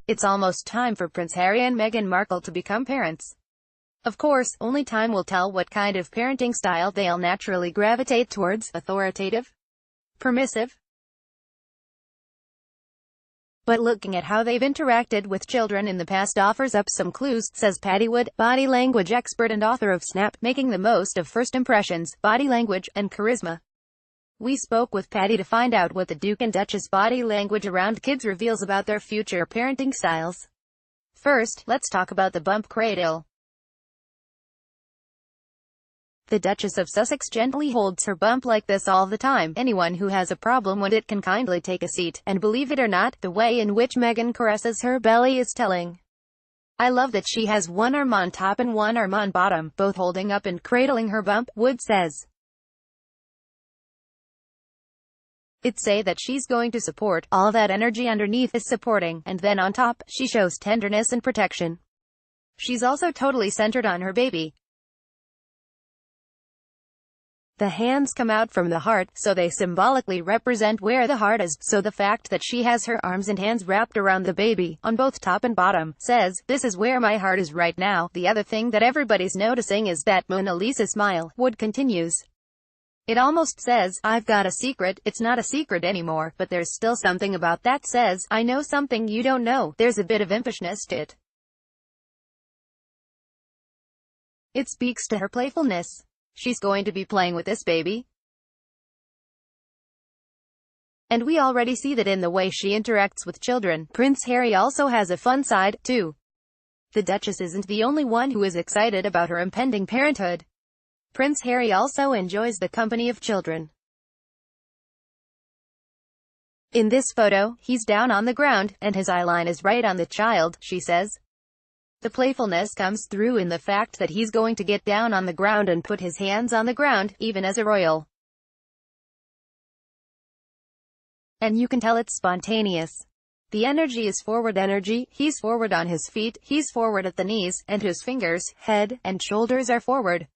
it's almost time for Prince Harry and Meghan Markle to become parents. Of course, only time will tell what kind of parenting style they'll naturally gravitate towards, authoritative, permissive. But looking at how they've interacted with children in the past offers up some clues, says Patti Wood, body language expert and author of Snap, Making the Most of First Impressions, Body Language, and Charisma. We spoke with Patti to find out what the Duke and Duchess body language around kids reveals about their future parenting styles. First, let's talk about the bump cradle. The Duchess of Sussex gently holds her bump like this all the time. Anyone who has a problem with it can kindly take a seat, and believe it or not, the way in which Meghan caresses her belly is telling. I love that she has one arm on top and one arm on bottom, both holding up and cradling her bump, Wood says. It's say that she's going to support, all that energy underneath is supporting, and then on top, she shows tenderness and protection. She's also totally centered on her baby. The hands come out from the heart, so they symbolically represent where the heart is, so the fact that she has her arms and hands wrapped around the baby, on both top and bottom, says, this is where my heart is right now. The other thing that everybody's noticing is that Mona Lisa smile, Wood continues. It almost says, I've got a secret. It's not a secret anymore, but there's still something about that says, I know something you don't know. There's a bit of impishness to it. It speaks to her playfulness. She's going to be playing with this baby. And we already see that in the way she interacts with children. Prince Harry also has a fun side, too. The Duchess isn't the only one who is excited about her impending parenthood. Prince Harry also enjoys the company of children. In this photo, he's down on the ground, and his eyeline is right on the child, she says. The playfulness comes through in the fact that he's going to get down on the ground and put his hands on the ground, even as a royal. And you can tell it's spontaneous. The energy is forward energy, he's forward on his feet, he's forward at the knees, and his fingers, head, and shoulders are forward.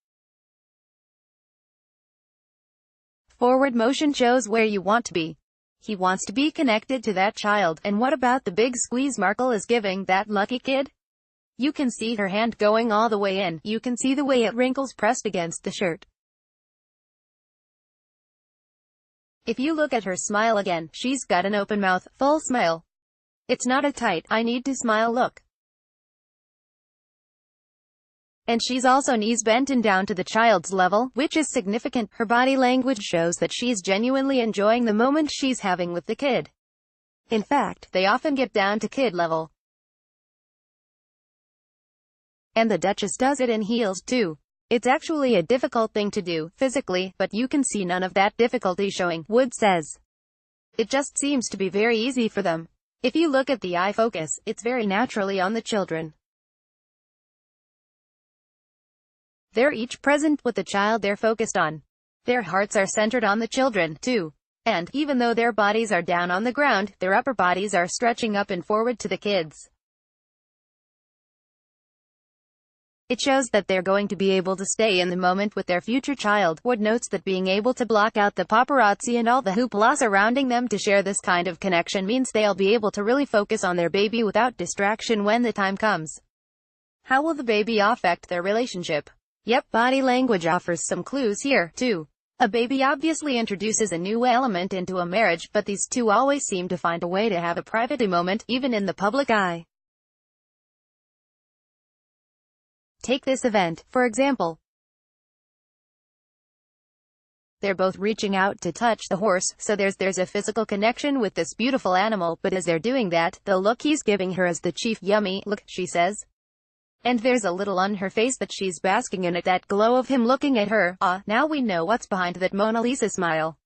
Forward motion shows where you want to be. He wants to be connected to that child. And what about the big squeeze Markle is giving that lucky kid? You can see her hand going all the way in. You can see the way it wrinkles pressed against the shirt. If you look at her smile again, she's got an open mouth, full smile. It's not a tight, I need to smile look. And she's also knees bent and down to the child's level, which is significant. Her body language shows that she's genuinely enjoying the moment she's having with the kid. In fact, they often get down to kid level. And the Duchess does it in heels too. It's actually a difficult thing to do, physically, but you can see none of that difficulty showing, Wood says. It just seems to be very easy for them. If you look at the eye focus, it's very naturally on the children. They're each present with the child they're focused on. Their hearts are centered on the children, too. And, even though their bodies are down on the ground, their upper bodies are stretching up and forward to the kids. It shows that they're going to be able to stay in the moment with their future child. Wood notes that being able to block out the paparazzi and all the hoopla surrounding them to share this kind of connection means they'll be able to really focus on their baby without distraction when the time comes. How will the baby affect their relationship? Yep, body language offers some clues here, too. A baby obviously introduces a new element into a marriage, but these two always seem to find a way to have a private moment, even in the public eye. Take this event, for example. They're both reaching out to touch the horse, so there's a physical connection with this beautiful animal, but as they're doing that, the look he's giving her is the chief yummy look, she says. And there's a little on her face that she's basking in it, that glow of him looking at her. Ah, now we know what's behind that Mona Lisa smile.